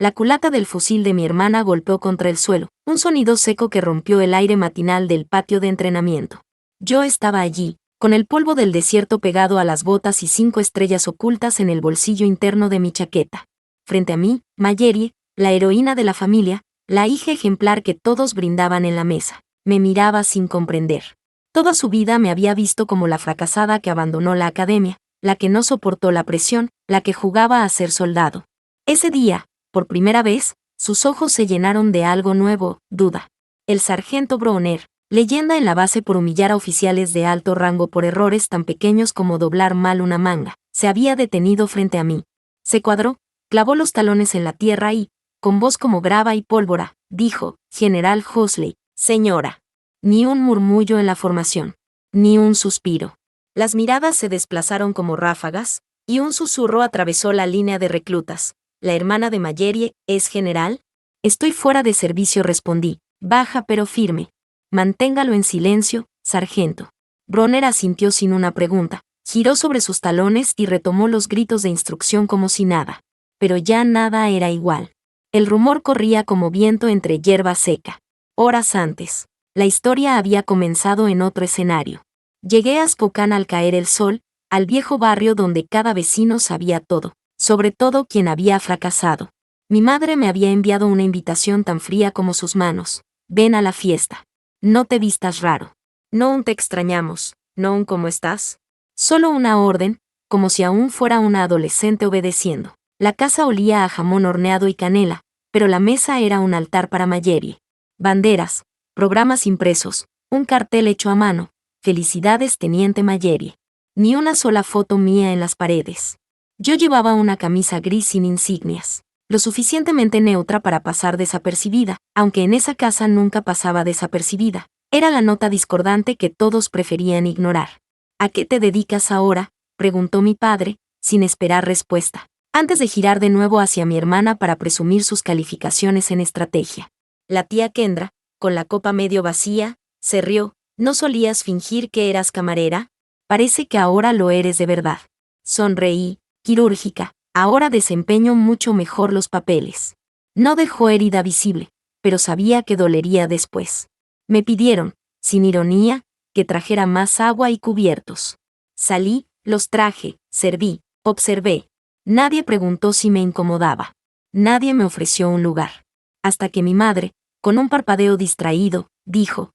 La culata del fusil de mi hermana golpeó contra el suelo, un sonido seco que rompió el aire matinal del patio de entrenamiento. Yo estaba allí, con el polvo del desierto pegado a las botas y 5 estrellas ocultas en el bolsillo interno de mi chaqueta. Frente a mí, Marjorie, la heroína de la familia, la hija ejemplar que todos brindaban en la mesa, me miraba sin comprender. Toda su vida me había visto como la fracasada que abandonó la academia, la que no soportó la presión, la que jugaba a ser soldado. Ese día, por primera vez, sus ojos se llenaron de algo nuevo, duda. El sargento Bronner, leyenda en la base por humillar a oficiales de alto rango por errores tan pequeños como doblar mal una manga, se había detenido frente a mí. Se cuadró, clavó los talones en la tierra y, con voz como grava y pólvora, dijo: General Huxley, señora. Ni un murmullo en la formación, ni un suspiro. Las miradas se desplazaron como ráfagas, y un susurro atravesó la línea de reclutas. ¿La hermana de Marjorie es general? Estoy fuera de servicio, respondí, baja pero firme. Manténgalo en silencio, sargento. Bronner asintió sin una pregunta, giró sobre sus talones y retomó los gritos de instrucción como si nada. Pero ya nada era igual. El rumor corría como viento entre hierba seca. Horas antes, la historia había comenzado en otro escenario. Llegué a Spokane al caer el sol, al viejo barrio donde cada vecino sabía todo, sobre todo quien había fracasado. Mi madre me había enviado una invitación tan fría como sus manos. Ven a la fiesta. No te vistas raro. No un te extrañamos, no un ¿cómo estás? Solo una orden, como si aún fuera una adolescente obedeciendo. La casa olía a jamón horneado y canela, pero la mesa era un altar para Marjorie. Banderas, programas impresos, un cartel hecho a mano. Felicidades, teniente Marjorie. Ni una sola foto mía en las paredes. Yo llevaba una camisa gris sin insignias, lo suficientemente neutra para pasar desapercibida, aunque en esa casa nunca pasaba desapercibida. Era la nota discordante que todos preferían ignorar. ¿A qué te dedicas ahora?, preguntó mi padre, sin esperar respuesta, antes de girar de nuevo hacia mi hermana para presumir sus calificaciones en estrategia. La tía Kendra, con la copa medio vacía, se rió. ¿No solías fingir que eras camarera? Parece que ahora lo eres de verdad. Sonreí, quirúrgica, ahora desempeño mucho mejor los papeles. No dejó herida visible, pero sabía que dolería después. Me pidieron, sin ironía, que trajera más agua y cubiertos. Salí, los traje, serví, observé. Nadie preguntó si me incomodaba. Nadie me ofreció un lugar. Hasta que mi madre, con un parpadeo distraído, dijo: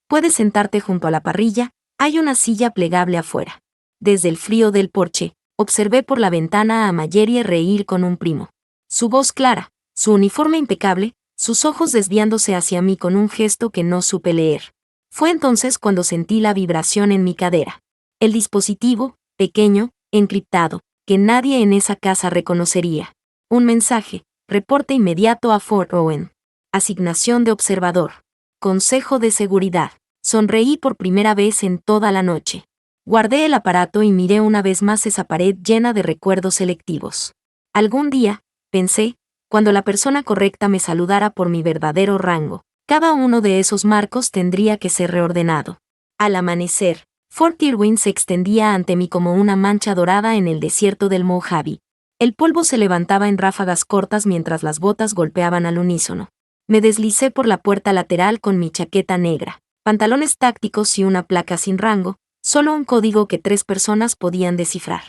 puedes sentarte junto a la parrilla, hay una silla plegable afuera. Desde el frío del porche, observé por la ventana a Marjorie reír con un primo. Su voz clara, su uniforme impecable, sus ojos desviándose hacia mí con un gesto que no supe leer. Fue entonces cuando sentí la vibración en mi cadera. El dispositivo, pequeño, encriptado, que nadie en esa casa reconocería. Un mensaje: reporte inmediato a Fort Owen. Asignación de observador. Consejo de seguridad. Sonreí por primera vez en toda la noche. Guardé el aparato y miré una vez más esa pared llena de recuerdos selectivos. Algún día, pensé, cuando la persona correcta me saludara por mi verdadero rango, cada uno de esos marcos tendría que ser reordenado. Al amanecer, Fort Irwin se extendía ante mí como una mancha dorada en el desierto del Mojave. El polvo se levantaba en ráfagas cortas mientras las botas golpeaban al unísono. Me deslicé por la puerta lateral con mi chaqueta negra, pantalones tácticos y una placa sin rango, solo un código que 3 personas podían descifrar.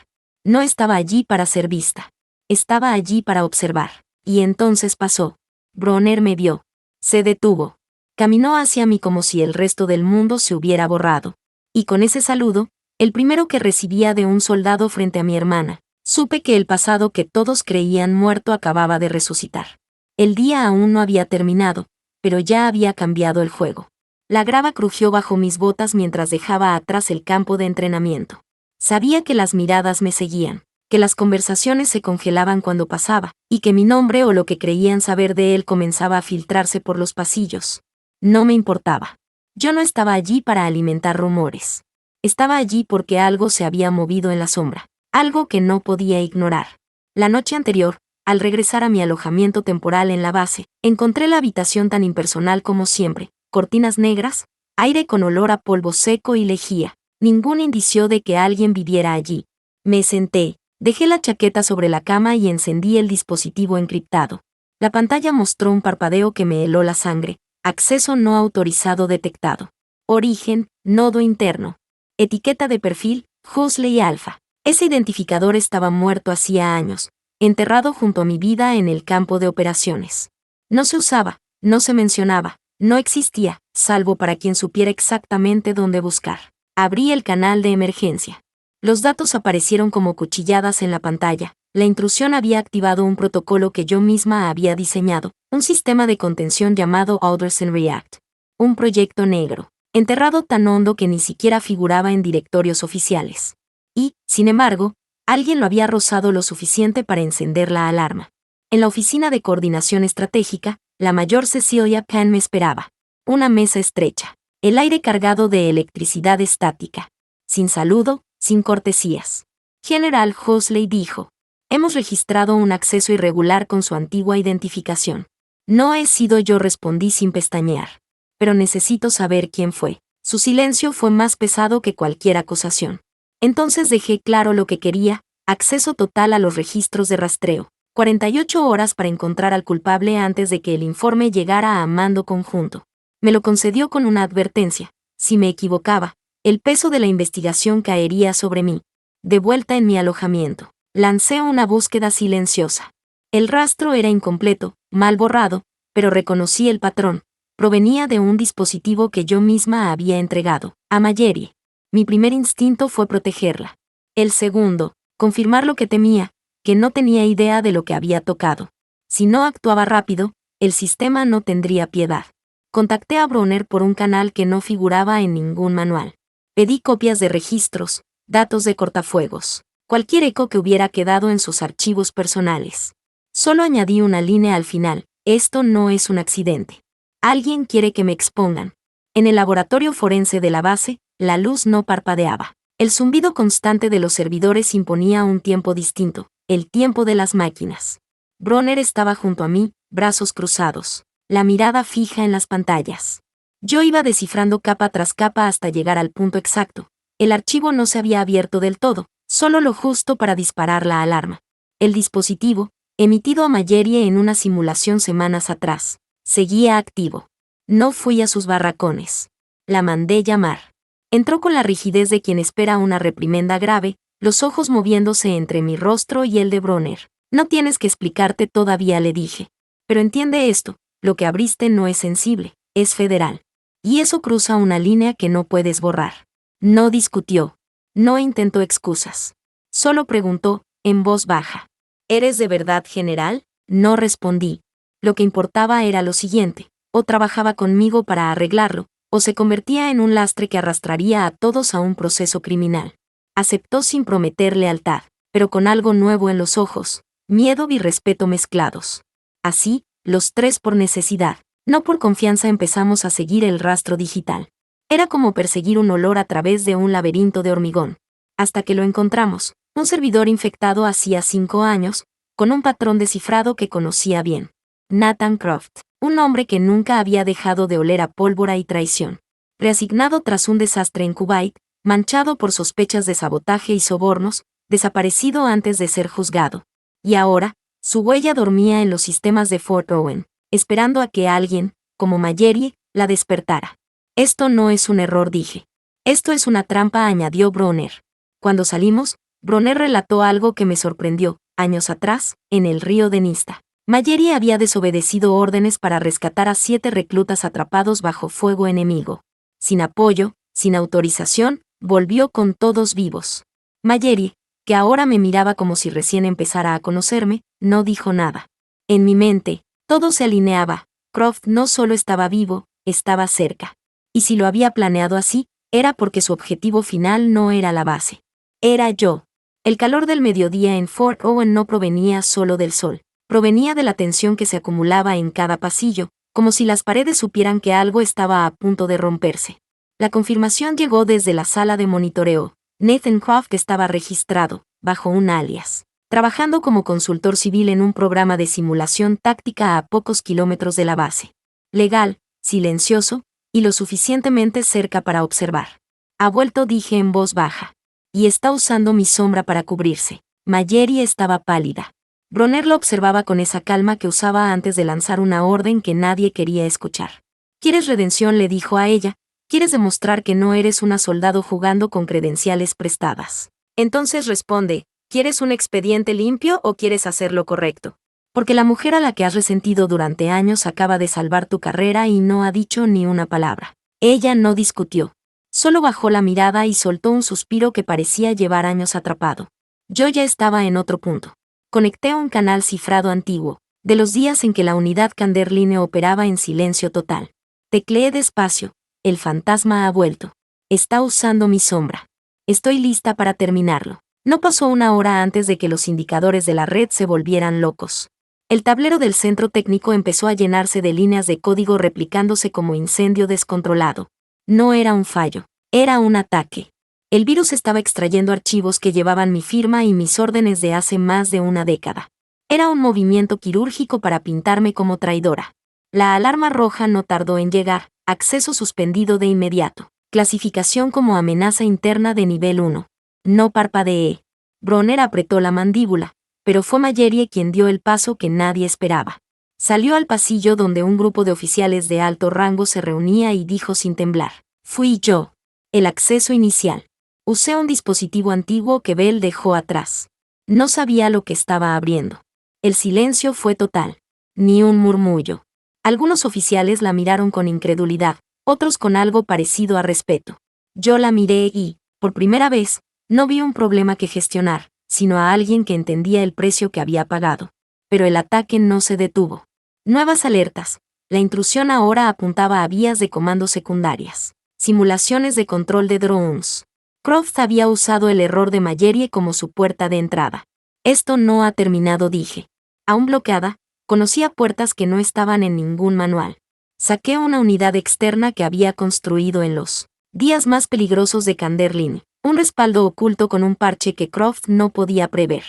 No estaba allí para ser vista. Estaba allí para observar. Y entonces pasó. Bronner me vio. Se detuvo. Caminó hacia mí como si el resto del mundo se hubiera borrado. Y con ese saludo, el primero que recibía de un soldado frente a mi hermana, supe que el pasado que todos creían muerto acababa de resucitar. El día aún no había terminado, pero ya había cambiado el juego. La grava crujió bajo mis botas mientras dejaba atrás el campo de entrenamiento. Sabía que las miradas me seguían, que las conversaciones se congelaban cuando pasaba, y que mi nombre o lo que creían saber de él comenzaba a filtrarse por los pasillos. No me importaba. Yo no estaba allí para alimentar rumores. Estaba allí porque algo se había movido en la sombra, algo que no podía ignorar. La noche anterior, al regresar a mi alojamiento temporal en la base, encontré la habitación tan impersonal como siempre, cortinas negras, aire con olor a polvo seco y lejía, ningún indicio de que alguien viviera allí. Me senté, dejé la chaqueta sobre la cama y encendí el dispositivo encriptado. La pantalla mostró un parpadeo que me heló la sangre. Acceso no autorizado detectado. Origen, nodo interno. Etiqueta de perfil, Huxley Alpha. Ese identificador estaba muerto hacía años, enterrado junto a mi vida en el campo de operaciones. No se usaba, no se mencionaba, no existía, salvo para quien supiera exactamente dónde buscar. Abrí el canal de emergencia. Los datos aparecieron como cuchilladas en la pantalla. La intrusión había activado un protocolo que yo misma había diseñado, un sistema de contención llamado Alderson React. Un proyecto negro, enterrado tan hondo que ni siquiera figuraba en directorios oficiales. Y, sin embargo, alguien lo había rozado lo suficiente para encender la alarma. En la oficina de coordinación estratégica, la mayor Cecilia Pan me esperaba. Una mesa estrecha, el aire cargado de electricidad estática. Sin saludo, sin cortesías. General Huxley dijo: hemos registrado un acceso irregular con su antigua identificación. No he sido yo, respondí sin pestañear. Pero necesito saber quién fue. Su silencio fue más pesado que cualquier acusación. Entonces dejé claro lo que quería: acceso total a los registros de rastreo. 48 horas para encontrar al culpable antes de que el informe llegara a mando conjunto. Me lo concedió con una advertencia: si me equivocaba, el peso de la investigación caería sobre mí. De vuelta en mi alojamiento, lancé una búsqueda silenciosa. El rastro era incompleto, mal borrado, pero reconocí el patrón. Provenía de un dispositivo que yo misma había entregado a Mallory. Mi primer instinto fue protegerla. El segundo, confirmar lo que temía, que no tenía idea de lo que había tocado. Si no actuaba rápido, el sistema no tendría piedad. Contacté a Bronner por un canal que no figuraba en ningún manual. Pedí copias de registros, datos de cortafuegos, cualquier eco que hubiera quedado en sus archivos personales. Solo añadí una línea al final: esto no es un accidente. Alguien quiere que me expongan. En el laboratorio forense de la base, la luz no parpadeaba. El zumbido constante de los servidores imponía un tiempo distinto, el tiempo de las máquinas. Bronner estaba junto a mí, brazos cruzados, la mirada fija en las pantallas. Yo iba descifrando capa tras capa hasta llegar al punto exacto. El archivo no se había abierto del todo, solo lo justo para disparar la alarma. El dispositivo, emitido a Mallory en una simulación semanas atrás, seguía activo. No fui a sus barracones. La mandé llamar. Entró con la rigidez de quien espera una reprimenda grave, los ojos moviéndose entre mi rostro y el de Bronner. No tienes que explicarte todavía, le dije. Pero entiende esto: lo que abriste no es sensible, es federal. Y eso cruza una línea que no puedes borrar. No discutió. No intentó excusas. Solo preguntó, en voz baja: ¿eres de verdad general? No respondí. Lo que importaba era lo siguiente: o trabajaba conmigo para arreglarlo, o se convertía en un lastre que arrastraría a todos a un proceso criminal. Aceptó sin prometer lealtad, pero con algo nuevo en los ojos, miedo y respeto mezclados. Así, los tres por necesidad, no por confianza, empezamos a seguir el rastro digital. Era como perseguir un olor a través de un laberinto de hormigón. Hasta que lo encontramos, un servidor infectado hacía 5 años, con un patrón descifrado que conocía bien. Nathan Croft, un hombre que nunca había dejado de oler a pólvora y traición. Reasignado tras un desastre en Kuwait, manchado por sospechas de sabotaje y sobornos, desaparecido antes de ser juzgado. Y ahora, su huella dormía en los sistemas de Fort Owen, esperando a que alguien, como Mallory, la despertara. Esto no es un error, dije. Esto es una trampa, añadió Bronner. Cuando salimos, Bronner relató algo que me sorprendió. Años atrás, en el río de Nista, Mallory había desobedecido órdenes para rescatar a 7 reclutas atrapados bajo fuego enemigo. Sin apoyo, sin autorización, volvió con todos vivos. Mallory, que ahora me miraba como si recién empezara a conocerme, no dijo nada. En mi mente, todo se alineaba. Croft no solo estaba vivo, estaba cerca. Y si lo había planeado así, era porque su objetivo final no era la base. Era yo. El calor del mediodía en Fort Owen no provenía solo del sol. Provenía de la tensión que se acumulaba en cada pasillo, como si las paredes supieran que algo estaba a punto de romperse. La confirmación llegó desde la sala de monitoreo. Nathan Croft estaba registrado, bajo un alias, trabajando como consultor civil en un programa de simulación táctica a pocos kilómetros de la base. Legal, silencioso, y lo suficientemente cerca para observar. Ha vuelto, dije en voz baja. Y está usando mi sombra para cubrirse. Mallory estaba pálida. Bronner lo observaba con esa calma que usaba antes de lanzar una orden que nadie quería escuchar. ¿Quieres redención?, le dijo a ella. ¿Quieres demostrar que no eres una soldado jugando con credenciales prestadas? Entonces responde, ¿quieres un expediente limpio o quieres hacer lo correcto? Porque la mujer a la que has resentido durante años acaba de salvar tu carrera y no ha dicho ni una palabra. Ella no discutió. Solo bajó la mirada y soltó un suspiro que parecía llevar años atrapado. Yo ya estaba en otro punto. Conecté a un canal cifrado antiguo, de los días en que la unidad Canderline operaba en silencio total. Tecleé despacio. El fantasma ha vuelto. Está usando mi sombra. Estoy lista para terminarlo. No pasó una hora antes de que los indicadores de la red se volvieran locos. El tablero del centro técnico empezó a llenarse de líneas de código replicándose como incendio descontrolado. No era un fallo, era un ataque. El virus estaba extrayendo archivos que llevaban mi firma y mis órdenes de hace más de una década. Era un movimiento quirúrgico para pintarme como traidora. La alarma roja no tardó en llegar. Acceso suspendido de inmediato. Clasificación como amenaza interna de nivel 1. No parpadeé. Bronner apretó la mandíbula, pero fue Mallory quien dio el paso que nadie esperaba. Salió al pasillo donde un grupo de oficiales de alto rango se reunía y dijo sin temblar. Fui yo. El acceso inicial. Usé un dispositivo antiguo que Bell dejó atrás. No sabía lo que estaba abriendo. El silencio fue total. Ni un murmullo. Algunos oficiales la miraron con incredulidad, otros con algo parecido a respeto. Yo la miré y, por primera vez, no vi un problema que gestionar, sino a alguien que entendía el precio que había pagado. Pero el ataque no se detuvo. Nuevas alertas. La intrusión ahora apuntaba a vías de comando secundarias. Simulaciones de control de drones. Croft había usado el error de Mallory como su puerta de entrada. Esto no ha terminado, dije. Aún bloqueada, conocía puertas que no estaban en ningún manual. Saqué una unidad externa que había construido en los días más peligrosos de Canderline, un respaldo oculto con un parche que Croft no podía prever.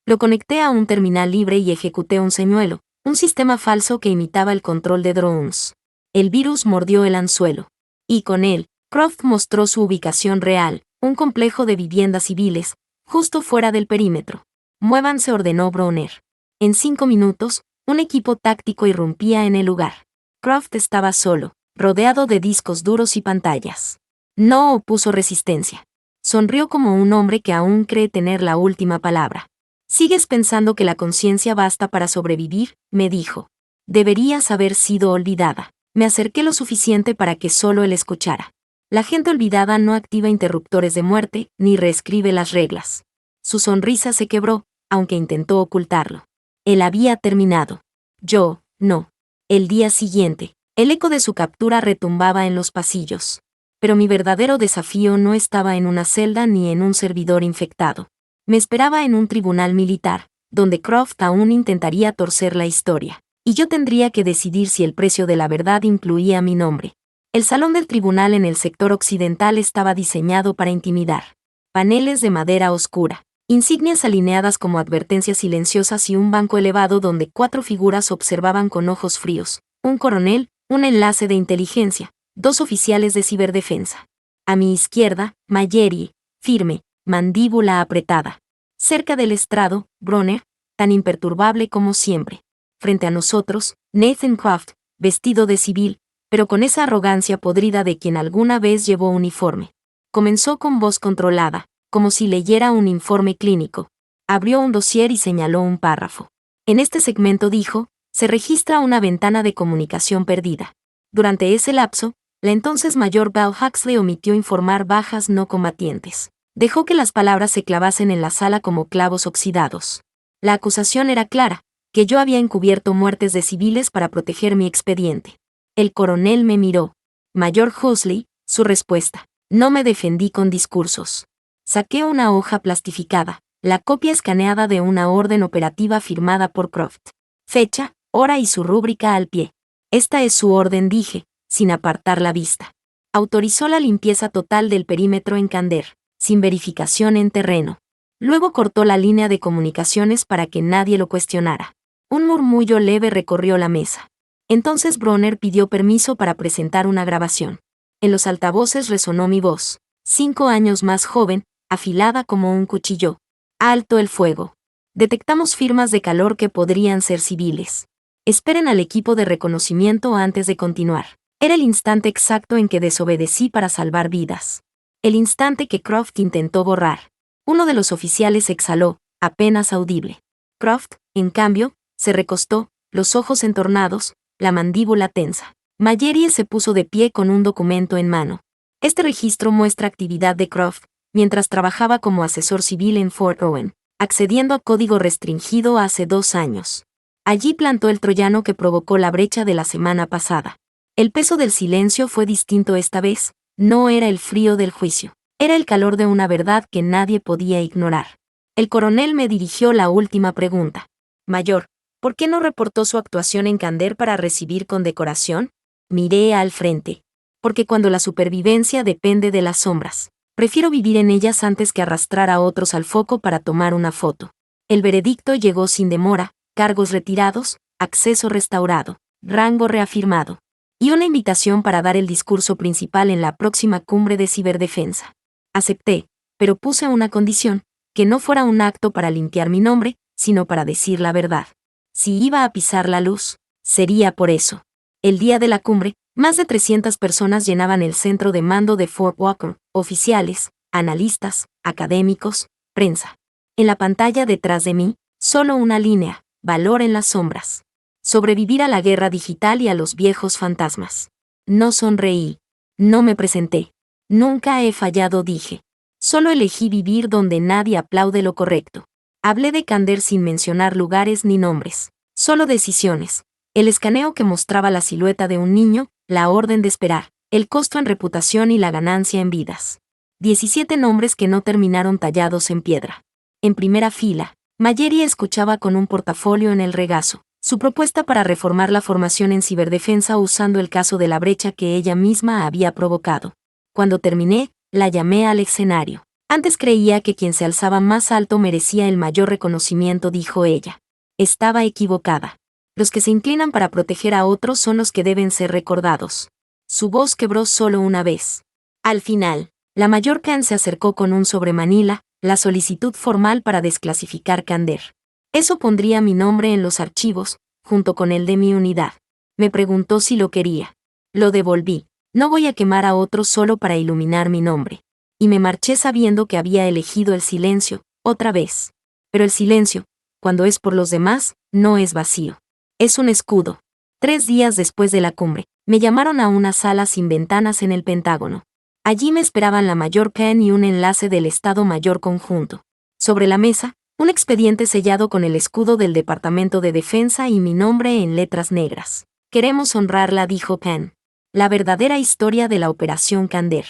Lo conecté a un terminal libre y ejecuté un señuelo, un sistema falso que imitaba el control de drones. El virus mordió el anzuelo. Y con él, Croft mostró su ubicación real, un complejo de viviendas civiles, justo fuera del perímetro. Muévanse, ordenó Bronner. En 5 minutos, un equipo táctico irrumpía en el lugar. Croft estaba solo, rodeado de discos duros y pantallas. No opuso resistencia. Sonrió como un hombre que aún cree tener la última palabra. ¿Sigues pensando que la conciencia basta para sobrevivir?, me dijo. Deberías haber sido olvidada. Me acerqué lo suficiente para que solo él escuchara. La gente olvidada no activa interruptores de muerte, ni reescribe las reglas. Su sonrisa se quebró, aunque intentó ocultarlo. Él había terminado. Yo, no. El día siguiente, el eco de su captura retumbaba en los pasillos. Pero mi verdadero desafío no estaba en una celda ni en un servidor infectado. Me esperaba en un tribunal militar, donde Croft aún intentaría torcer la historia, y yo tendría que decidir si el precio de la verdad incluía mi nombre. El salón del tribunal en el sector occidental estaba diseñado para intimidar. Paneles de madera oscura. Insignias alineadas como advertencias silenciosas y un banco elevado donde 4 figuras observaban con ojos fríos, un coronel, un enlace de inteligencia, 2 oficiales de ciberdefensa. A mi izquierda, Mallory, firme, mandíbula apretada. Cerca del estrado, Bronner, tan imperturbable como siempre. Frente a nosotros, Nathan Croft, vestido de civil, pero con esa arrogancia podrida de quien alguna vez llevó uniforme. Comenzó con voz controlada, como si leyera un informe clínico. Abrió un dossier y señaló un párrafo. En este segmento dijo, se registra una ventana de comunicación perdida. Durante ese lapso, la entonces mayor Bell Huxley omitió informar bajas no combatientes. Dejó que las palabras se clavasen en la sala como clavos oxidados. La acusación era clara, que yo había encubierto muertes de civiles para proteger mi expediente. El coronel me miró. Mayor Huxley, su respuesta. No me defendí con discursos. Saqué una hoja plastificada, la copia escaneada de una orden operativa firmada por Croft. Fecha, hora y su rúbrica al pie. Esta es su orden, dije, sin apartar la vista. Autorizó la limpieza total del perímetro en Cander, sin verificación en terreno. Luego cortó la línea de comunicaciones para que nadie lo cuestionara. Un murmullo leve recorrió la mesa. Entonces Bronner pidió permiso para presentar una grabación. En los altavoces resonó mi voz, 5 años más joven, afilada como un cuchillo. Alto el fuego. Detectamos firmas de calor que podrían ser civiles. Esperen al equipo de reconocimiento antes de continuar. Era el instante exacto en que desobedecí para salvar vidas. El instante que Croft intentó borrar. Uno de los oficiales exhaló, apenas audible. Croft, en cambio, se recostó, los ojos entornados, la mandíbula tensa. Mallory se puso de pie con un documento en mano. Este registro muestra actividad de Croft, mientras trabajaba como asesor civil en Fort Owen, accediendo a código restringido hace 2 años. Allí plantó el troyano que provocó la brecha de la semana pasada. El peso del silencio fue distinto esta vez, no era el frío del juicio, era el calor de una verdad que nadie podía ignorar. El coronel me dirigió la última pregunta. Mayor, ¿por qué no reportó su actuación en Kander para recibir condecoración? Miré al frente. Porque cuando la supervivencia depende de las sombras, prefiero vivir en ellas antes que arrastrar a otros al foco para tomar una foto. El veredicto llegó sin demora, cargos retirados, acceso restaurado, rango reafirmado. Y una invitación para dar el discurso principal en la próxima cumbre de ciberdefensa. Acepté, pero puse una condición, que no fuera un acto para limpiar mi nombre, sino para decir la verdad. Si iba a pisar la luz, sería por eso. El día de la cumbre, más de 300 personas llenaban el centro de mando de Fort Walker, oficiales, analistas, académicos, prensa. En la pantalla detrás de mí, solo una línea, valor en las sombras. Sobrevivir a la guerra digital y a los viejos fantasmas. No sonreí. No me presenté. Nunca he fallado, dije. Solo elegí vivir donde nadie aplaude lo correcto. Hablé de Kander sin mencionar lugares ni nombres. Solo decisiones. El escaneo que mostraba la silueta de un niño, la orden de esperar, el costo en reputación y la ganancia en vidas. 17 nombres que no terminaron tallados en piedra. En primera fila, Mallory escuchaba con un portafolio en el regazo su propuesta para reformar la formación en ciberdefensa usando el caso de la brecha que ella misma había provocado. Cuando terminé, la llamé al escenario. Antes creía que quien se alzaba más alto merecía el mayor reconocimiento, dijo ella. Estaba equivocada. Los que se inclinan para proteger a otros son los que deben ser recordados. Su voz quebró solo una vez. Al final, la mayor Khan se acercó con un sobre Manila, la solicitud formal para desclasificar Kander. Eso pondría mi nombre en los archivos, junto con el de mi unidad. Me preguntó si lo quería. Lo devolví. No voy a quemar a otros solo para iluminar mi nombre. Y me marché sabiendo que había elegido el silencio, otra vez. Pero el silencio, cuando es por los demás, no es vacío. Es un escudo. 3 días después de la cumbre, me llamaron a una sala sin ventanas en el Pentágono. Allí me esperaban la mayor Khan y un enlace del Estado Mayor Conjunto. Sobre la mesa, un expediente sellado con el escudo del Departamento de Defensa y mi nombre en letras negras. Queremos honrarla, dijo Khan. La verdadera historia de la Operación Kander.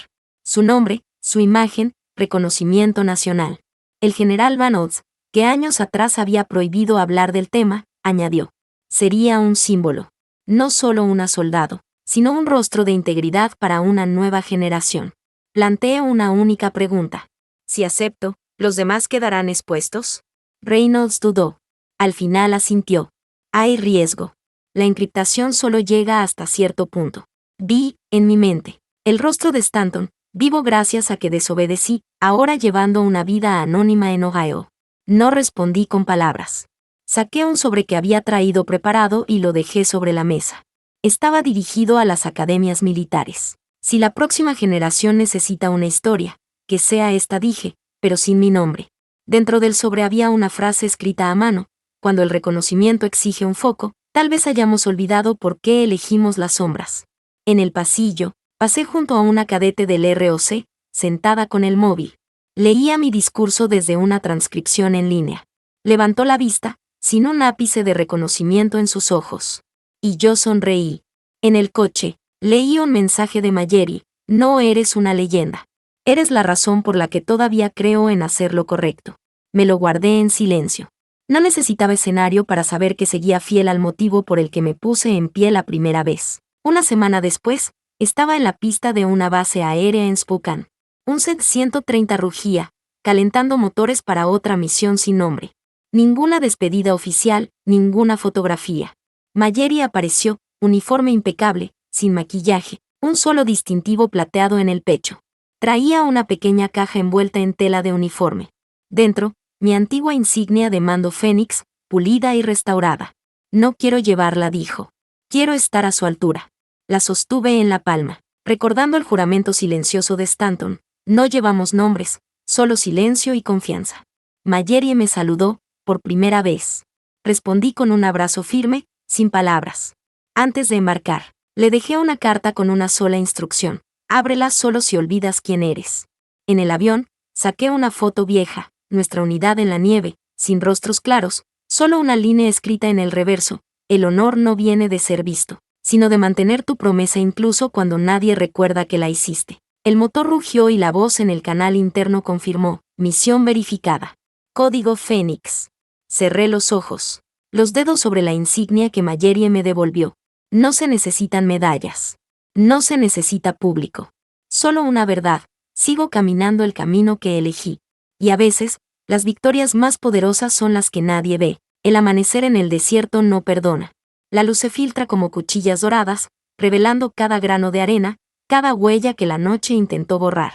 Su nombre, su imagen, reconocimiento nacional. El general Van Oz, que años atrás había prohibido hablar del tema, añadió. Sería un símbolo. No solo una soldado, sino un rostro de integridad para una nueva generación. Planteé una única pregunta. Si acepto, ¿los demás quedarán expuestos? Reynolds dudó. Al final asintió. Hay riesgo. La encriptación solo llega hasta cierto punto. Vi, en mi mente, el rostro de Stanton, vivo gracias a que desobedecí, ahora llevando una vida anónima en Ohio. No respondí con palabras. Saqué un sobre que había traído preparado y lo dejé sobre la mesa. Estaba dirigido a las academias militares. Si la próxima generación necesita una historia, que sea esta, dije, pero sin mi nombre. Dentro del sobre había una frase escrita a mano. Cuando el reconocimiento exige un foco, tal vez hayamos olvidado por qué elegimos las sombras. En el pasillo, pasé junto a una cadete del ROC, sentada con el móvil. Leía mi discurso desde una transcripción en línea. Levantó la vista, sin un ápice de reconocimiento en sus ojos. Y yo sonreí. En el coche, leí un mensaje de Mallory. No eres una leyenda. Eres la razón por la que todavía creo en hacer lo correcto. Me lo guardé en silencio. No necesitaba escenario para saber que seguía fiel al motivo por el que me puse en pie la primera vez. Una semana después, estaba en la pista de una base aérea en Spokane. Un C-130 rugía, calentando motores para otra misión sin nombre. Ninguna despedida oficial, ninguna fotografía. Mallory apareció, uniforme impecable, sin maquillaje, un solo distintivo plateado en el pecho. Traía una pequeña caja envuelta en tela de uniforme. Dentro, mi antigua insignia de mando Fénix, pulida y restaurada. No quiero llevarla, dijo. Quiero estar a su altura. La sostuve en la palma, recordando el juramento silencioso de Stanton. No llevamos nombres, solo silencio y confianza. Mallory me saludó, por primera vez. Respondí con un abrazo firme, sin palabras. Antes de embarcar, le dejé una carta con una sola instrucción. Ábrela solo si olvidas quién eres. En el avión, saqué una foto vieja, nuestra unidad en la nieve, sin rostros claros, solo una línea escrita en el reverso. El honor no viene de ser visto, sino de mantener tu promesa incluso cuando nadie recuerda que la hiciste. El motor rugió y la voz en el canal interno confirmó, misión verificada. Código Fénix. Cerré los ojos. Los dedos sobre la insignia que Mallory me devolvió. No se necesitan medallas. No se necesita público. Solo una verdad. Sigo caminando el camino que elegí. Y a veces, las victorias más poderosas son las que nadie ve. El amanecer en el desierto no perdona. La luz se filtra como cuchillas doradas, revelando cada grano de arena, cada huella que la noche intentó borrar.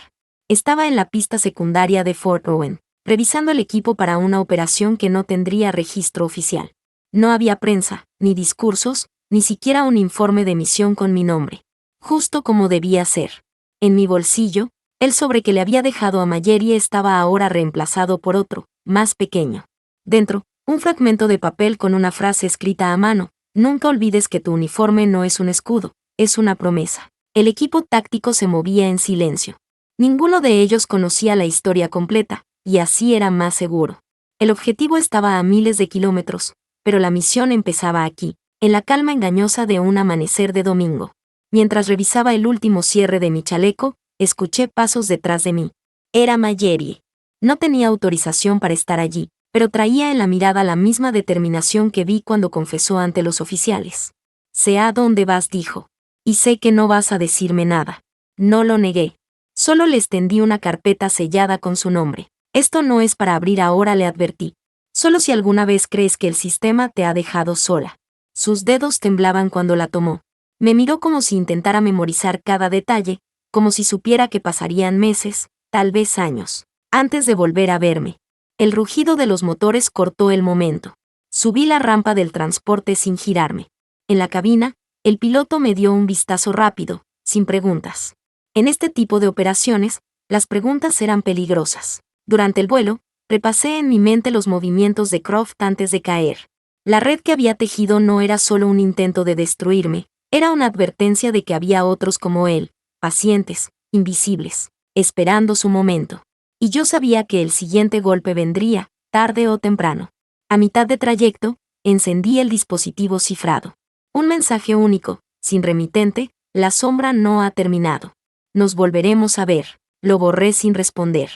Estaba en la pista secundaria de Fort Owen, revisando el equipo para una operación que no tendría registro oficial. No había prensa, ni discursos, ni siquiera un informe de misión con mi nombre. Justo como debía ser. En mi bolsillo, el sobre que le había dejado a Mallory estaba ahora reemplazado por otro, más pequeño. Dentro, un fragmento de papel con una frase escrita a mano. Nunca olvides que tu uniforme no es un escudo, es una promesa. El equipo táctico se movía en silencio. Ninguno de ellos conocía la historia completa, y así era más seguro. El objetivo estaba a miles de kilómetros, pero la misión empezaba aquí, en la calma engañosa de un amanecer de domingo. Mientras revisaba el último cierre de mi chaleco, escuché pasos detrás de mí. Era Mallory. No tenía autorización para estar allí, pero traía en la mirada la misma determinación que vi cuando confesó ante los oficiales. Sé a dónde vas, dijo. Y sé que no vas a decirme nada. No lo negué. Solo le extendí una carpeta sellada con su nombre. Esto no es para abrir ahora, le advertí. Solo si alguna vez crees que el sistema te ha dejado sola. Sus dedos temblaban cuando la tomó. Me miró como si intentara memorizar cada detalle, como si supiera que pasarían meses, tal vez años, antes de volver a verme. El rugido de los motores cortó el momento. Subí la rampa del transporte sin girarme. En la cabina, el piloto me dio un vistazo rápido, sin preguntas. En este tipo de operaciones, las preguntas eran peligrosas. Durante el vuelo, repasé en mi mente los movimientos de Croft antes de caer. La red que había tejido no era solo un intento de destruirme, era una advertencia de que había otros como él, pacientes, invisibles, esperando su momento. Y yo sabía que el siguiente golpe vendría, tarde o temprano. A mitad de trayecto, encendí el dispositivo cifrado. Un mensaje único, sin remitente, la sombra no ha terminado. Nos volveremos a ver. Lo borré sin responder.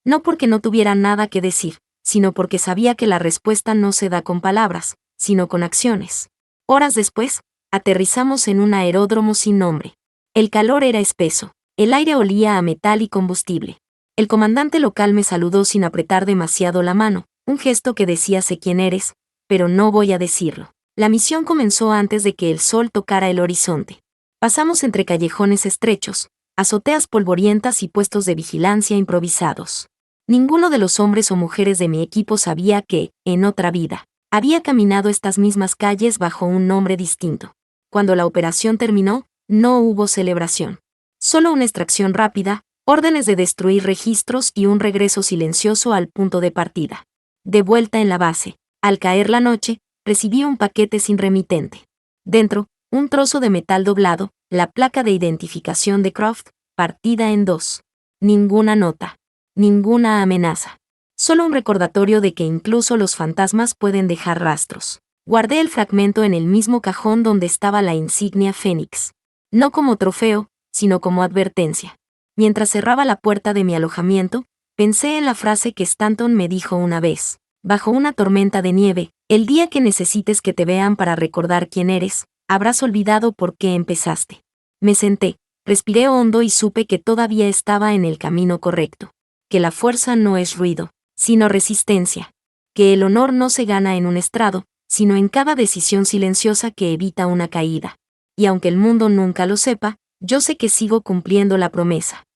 No porque no tuviera nada que decir, sino porque sabía que la respuesta no se da con palabras, sino con acciones. Horas después, aterrizamos en un aeródromo sin nombre. El calor era espeso, el aire olía a metal y combustible. El comandante local me saludó sin apretar demasiado la mano, un gesto que decía sé quién eres, pero no voy a decirlo. La misión comenzó antes de que el sol tocara el horizonte. Pasamos entre callejones estrechos, azoteas polvorientas y puestos de vigilancia improvisados. Ninguno de los hombres o mujeres de mi equipo sabía que, en otra vida, había caminado estas mismas calles bajo un nombre distinto. Cuando la operación terminó, no hubo celebración. Solo una extracción rápida, órdenes de destruir registros y un regreso silencioso al punto de partida. De vuelta en la base, al caer la noche, recibí un paquete sin remitente. Dentro, un trozo de metal doblado, la placa de identificación de Croft, partida en dos. Ninguna nota. Ninguna amenaza. Solo un recordatorio de que incluso los fantasmas pueden dejar rastros. Guardé el fragmento en el mismo cajón donde estaba la insignia Fénix. No como trofeo, sino como advertencia. Mientras cerraba la puerta de mi alojamiento, pensé en la frase que Stanton me dijo una vez. Bajo una tormenta de nieve, el día que necesites que te vean para recordar quién eres, habrás olvidado por qué empezaste. Me senté, respiré hondo y supe que todavía estaba en el camino correcto. Que la fuerza no es ruido, sino resistencia. Que el honor no se gana en un estrado, sino en cada decisión silenciosa que evita una caída. Y aunque el mundo nunca lo sepa, yo sé que sigo cumpliendo la promesa.